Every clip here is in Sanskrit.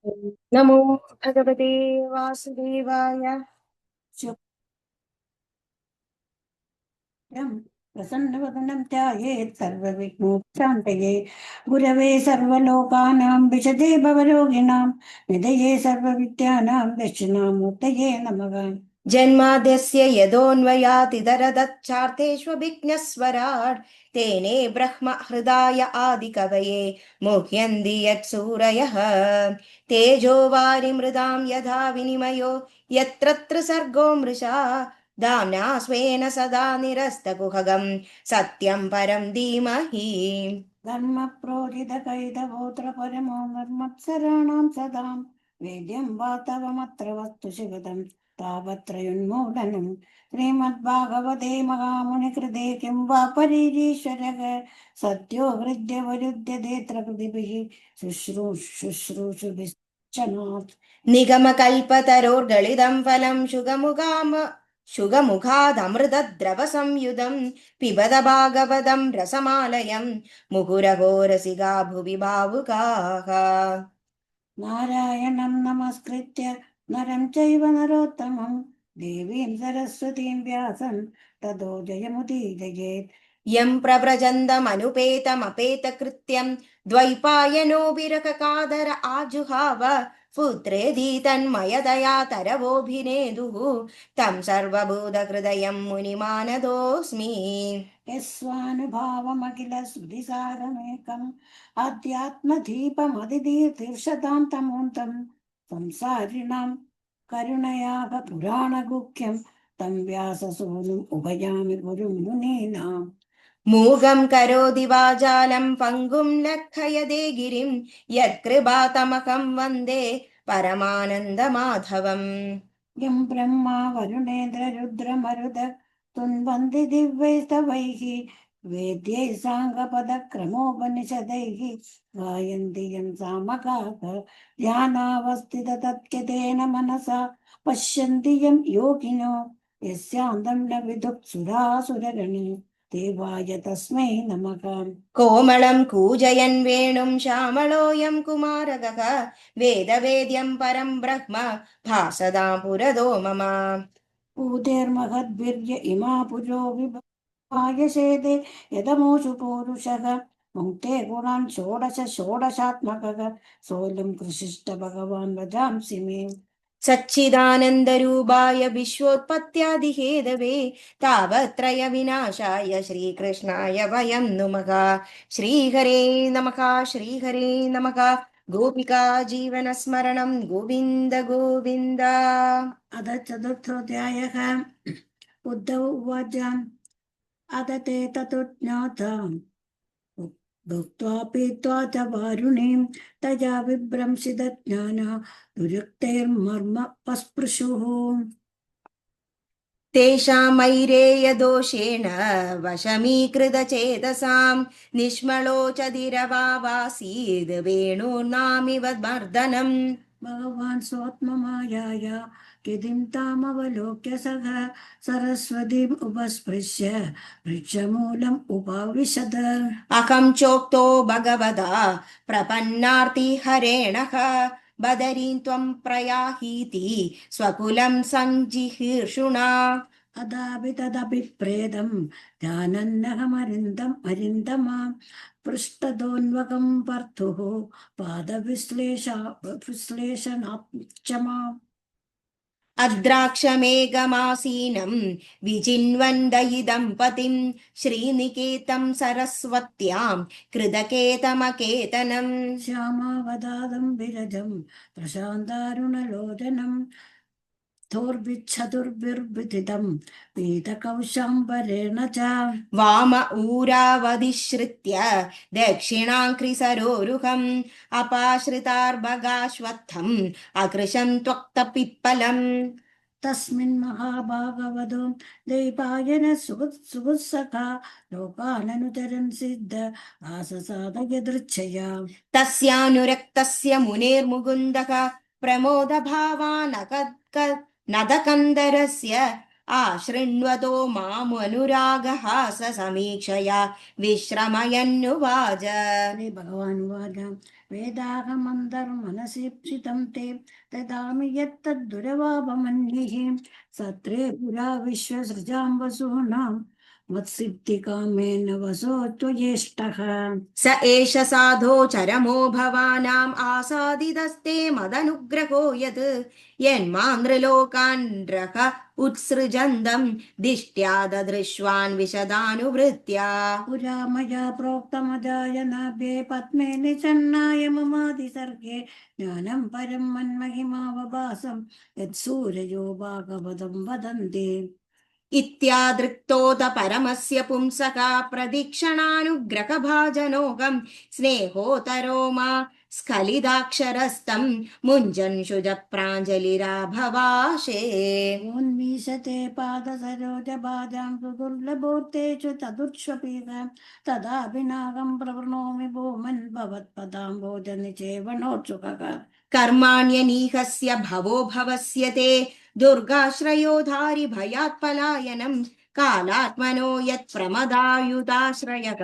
नमो भगवते वासुदेवाय। शुक्लं प्रसन्नवदनं ध्यायेत् सर्वविघ्नोपशान्तये गुरवे सर्वलोकानां विशदे भवरोगिणां निधये सर्वविद्यानां दक्षिणामूर्तये नमः। जन्माद्यस्य यदोऽन्वयातितरदच्चार्थेष्वभिघ्नस्वराट् तेने ब्रह्म हृदाय आदिकवये मुह्यन्ति यत्सूरयः तेजो वारिमृदां यथा विनिमयो यत्र त्रिसर्गो मृषा दाम्ना स्वेन सदा निरस्तकुहगं सत्यं परं धीमहि। धर्मप्रोदितकैतवोऽत्र परमो निर्मत्सराणां सदां वेद्यं वातवमत्र वस्तु शिवदं तावत्रयोन्मूलनं श्रीमद्भागवते महामुनिकृते किं वा परीरीश्वरः सद्यो हृद्यवरुध्यतेऽत्र कृतिभिः शुश्रूषुभिश्चनात् निगमकल्पतरोर्गलितं फलं शुगमुखादमृतद्रवसंयुतं पिबद भागवतं रसमालयं मुहुरहो रसिका भुवि भावुकाः। नारायणं नमस्कृत्य नरं चैव नरोत्तमं देवीं सरस्वतीं व्यासं ततो जयमुदीरयेत्। यं प्रव्रजन्तमनुपेतमपेतकृत्यं द्वैपायनो विरहकादर आजुहाव पुत्रेधी तन्मयतया तरवोऽभिनेदुः तं सर्वभूतहृदयं मुनिमानतोऽस्मि। यस्वानुभावमखिल श्रुतिसारमेकम् अध्यात्मदीपमदितीर्षतां तमोन्तं संसारिणां करुणयाः पुराणगुह्यं तं व्याससूनुम् उभयामि गुरुं मुनीनाम्। मूगं करोति वाचालं पङ्गुं लङ्घयते गिरिं यत्कृपातमहं वन्दे परमानन्दमाधवम्। यं ब्रह्मा वरुणेन्द्ररुद्रमरुद तुन्वन्ति दिव्यैस्तवैः वेद्यैः साङ्गपदक्रमोपनिषदैः गायन्ति यं सामगाः ध्यानावस्थिततत्कितेन मनसा पश्यन्ति यं योगिनो यस्यान्तं न विदुःसुरासुरगणे देवाय तस्मै नमः। कोमलं कूजयन् वेणुं श्यामलोऽयं कुमारकः वेदवेद्यं परं ब्रह्म भासदां पुरदो मम। पूतेर्महद्भिर्य इमा पुरो विभायसेदे यदमोषु पूरुषः मुक्ते गुणान् षोडश षोडशात्मकः सोऽलं कृषिष्ट भगवान् वदांसि मे। सच्चिदानन्दरूपाय विश्वोत्पत्त्यादिहेदवे तावत्रय विनाशाय श्रीकृष्णाय वयं नुमः। श्रीहरे नमः श्रीहरे नमः। गोपिका जीवनस्मरणं गोविन्द गोविन्द। अथ चतुर्थोऽध्यायः। उद्धव उवाच अथ ते ततो ज्ञाताम् भुक्त्वा पीत्वा च वारुणीं तया विभ्रंशितज्ञाना दुरुक्तैर्मर्म पस्पृशुः। तेषामैरेयदोषेण वशमीकृतचेतसां निष्मलोचदिरवावासीद् वेणूर्नामिव मर्दनम्। भगवान् स्वात्ममायाया किदिं तामवलोक्य सः सरस्वतीम् उपस्पृश्य वृक्षमूलम् उपाविशद। अहं चोक्तो भगवता प्रपन्नार्ति हरेणः बदरीं त्वं प्रयाहीति स्वकुलं सञ्जिहीर्षुणा। अदापि तदपि प्रेदं ध्यानन्नहमरिन्दम् अरिन्दमां पृष्ठदोन्वकं पर्थुः विश्लेषणाच्च अद्राक्षमेघमासीनं विचिन्वन्दयि पतिं श्रीनिकेतं सरस्वत्यां कृतकेतमकेतनम्। श्यामावदादं विरजं प्रशान्तारुणलोचनं धूर्भिच्छतुर्भिर्विदितं पीतकौशाम्बरेण च वाम ऊरावधिश्रित्य दक्षिणाङ्घ्रिसरोरुहम् अपाश्रितार्भगाश्वत्थम् अकृशं त्वक्तपिप्पलम्। तस्मिन् महाभागवतो द्वैपायन सुगुत्सखा लोकाननुचरन् सिद्ध आससादयदृच्छया। तस्यानुरक्तस्य मुनेर्मुकुन्दः प्रमोदभावानकन्दरस्य आशृण्वतो मामनुरागः स समीक्षया विश्रमयन्नुवाच श्री भगवान् उवाच वेदाहमन्तर्मनसीप्सितं ते ददामि यत्तद्दुरवापमन्यैः सत्रे पुरा विश्वसृजां वसूनां मत्सिद्धिकामेन वसो त्वयेष्टः स एष साधो चरमो भवानाम् आसादितस्ते मदनुग्रहो यत् यन्मां नृलोकान् रः उत्सृजन्दम् दिष्ट्या ददृश्वान् विशदानुवृत्त्या पुरा मया प्रोक्तमजायनाभ्ये पद्मे निचन्नाय ममादिसर्गे ज्ञानं परं मन्महिमावभासं यत्सूरयो भागवतं वदन्ति इत्यादृक्तोत परमस्य पुंसका प्रदीक्षणानुग्रहभाजनोगम् स्नेहोतरो मा स्खलिदाक्षरस्तम् मुञ्जन् प्राञ्जलिराभवाशे उन्मीषते पादसरोजबाजां सुदुर्लभोत्तेषु तदुत्स्वपीग तदा विनागं प्रवृणोमि भूमन् भवत्पदाम्बोजनिचेवनोत्सुकः कर्माण्यनीहस्य भवो भवस्य ते दुर्गाश्रयोधारि भयात् पलायनम् कालात्मनो यत्प्रमदायुधाश्रयः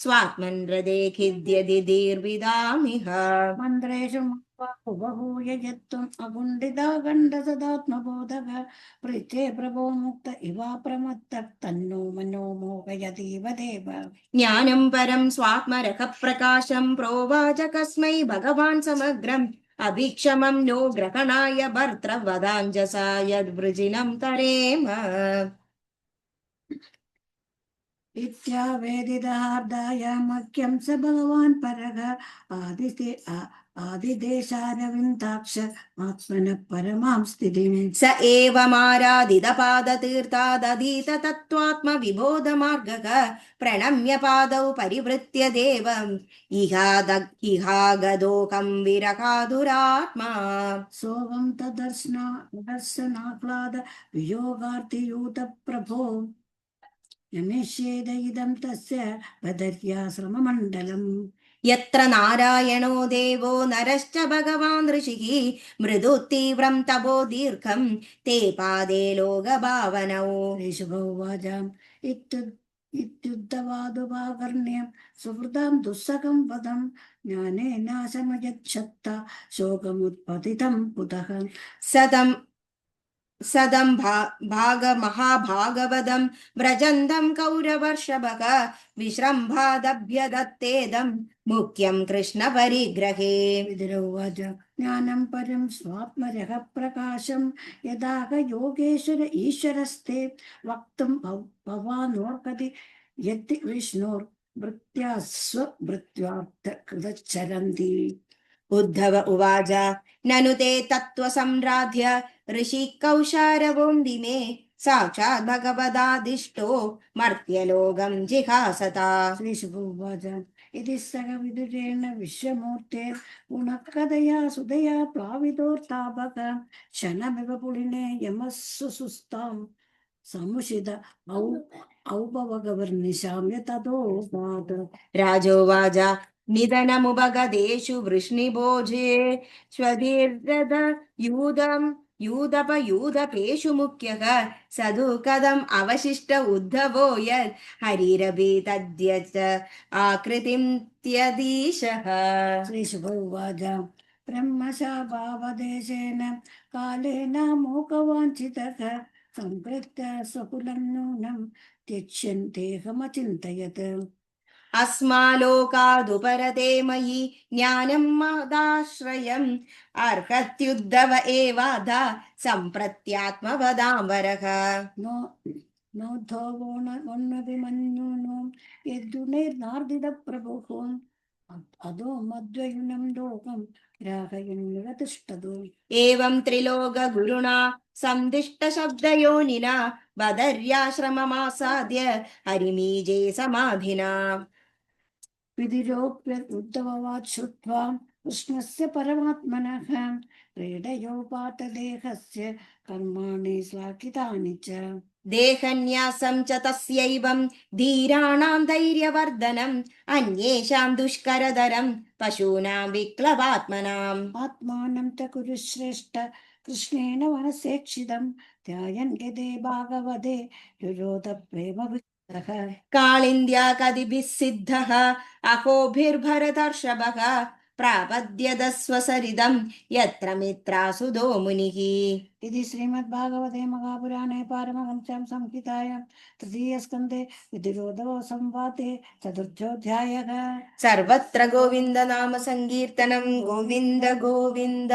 स्वात्मन् हृदे खिद्यति दीर्विदामिह मन्त्रेषु बहुभूय यत्त्वम् अगुण्डिता गण्ड सदात्मबोधः पृच्छे प्रभो मुक्त इवा प्रमत्तः तन्नो मनो मोहयतीव देव ज्ञानं परं स्वात्मरः प्रकाशं प्रोवाच कस्मै भगवान् समग्रम् अभिक्षमं नो ग्रहणाय भर्तृवदाञ्जसा यद्वृजिनं तरेम इत्यावेदितहार्दाय मह्यं स भगवान् परः आदिदेशारविन्दाक्ष आत्मनः परमां स्थितिम् स एवमाराधितपादतीर्थादधीत तत्त्वात्मविबोधमार्गः प्रणम्य पादौ परिवृत्य देवम् इहागदोकं विरकाधुरात्मा सोऽहं तदर्शनाह्लाद वियोगार्तियूत प्रभो नमेष्येद इदं तस्य बदर्याश्रममण्डलम् यत्र नारायणो देवो नरश्च भगवान् ऋषिः मृदु तीव्रं तपो दीर्घं ते पादे लोकभावनौ ऋषभोवाचाम् इत्युद्धवादुभाकर्ण्यं सुहृदां दुःसखं वदं ज्ञानेनाशमयच्छक्ता शोकमुत्पतितं कुतः सदं महाभागवदं व्रजन्दं कौरवर्षभः विश्रम्भादभ्यदत्तेदं मुख्यं कृष्णपरिग्रहे विदुरोवाच ज्ञानं परं स्वात्मरः प्रकाशं यदाह योगेश्वर ईश्वरस्ते वक्तुं भवानोर्कति यदि विष्णोर्भृत्या स्वभृत्यार्थकृतचरन्ति उद्धव उवाच ननु ते तत्त्वसम्राध्य ऋषि कौशारवोन्दिमे साक्षात् भगवदादिष्टो मर्त्यलोकं जिहासता श्रीशुभोवाच इति सह विदुरेण विश्वमूर्ते पुनः कथया सुदया प्लावितोर्तापक क्षणमिव पुलिने यमः सुसुस्तां समुषित औपवगवर्निशाम्य ततो राजोवाच निधनमुपगदेषु वृष्णिभोजे स्वधीर्दद यूदपयूदपेषु मुख्यः सदुःखदम् अवशिष्ट उद्धवो यत् हरिरपि तद्य च आकृतिं त्यदीशः श्रीशुभोवाच ब्रह्मशाभावदेशेन कालेन मोकवाञ्छितः सम्पृत्य स्वकुलं नूनं त्यक्ष्यन्तेऽहमचिन्तयत् अस्मालोकादुपरते मयि ज्ञानं महदाश्रयम् अर्हत्युद्धव एवाधा सम्प्रत्यात्मवदाम्बरः नोद्धवोन्नभिमन्युनो यद्गुणैर्नार्दितप्रभुः अधो मद्वयुनं लोकं ग्राहयन्निवतिष्ठतु एवं त्रिलोकगुरुणा सन्दिष्टशब्दयोनिना बदर्याश्रममासाद्य हरिमीजे समाधिना विधिरोप्य उद्धववात् श्रुत्वा कृष्णस्य परमात्मनः क्रीडयोपातदेहस्य कर्माणि श्लाघितानि च देहन्यासं च तस्यैवं धीराणां धैर्यवर्धनम् अन्येषां दुष्करदरं पशूनां विक्लवात्मनाम् आत्मानं च कुरु श्रेष्ठ कृष्णेन वनसेक्षितं ध्यायन् यदे भागवते युरोध प्रेम कालिन्द्या कदिभिः सिद्धः अहोभिर्भरतर्षभः प्रापद्यदस्वसरिदं यत्र मित्रासुदो मुनिः इति श्रीमद्भागवते महापुराणे पारमहंस्यां संहितायां तृतीयस्कन्धे विधिरोधो संवादे चतुर्थोऽध्यायः। सर्वत्र गोविन्द नाम संकीर्तनं गोविन्द गोविन्द।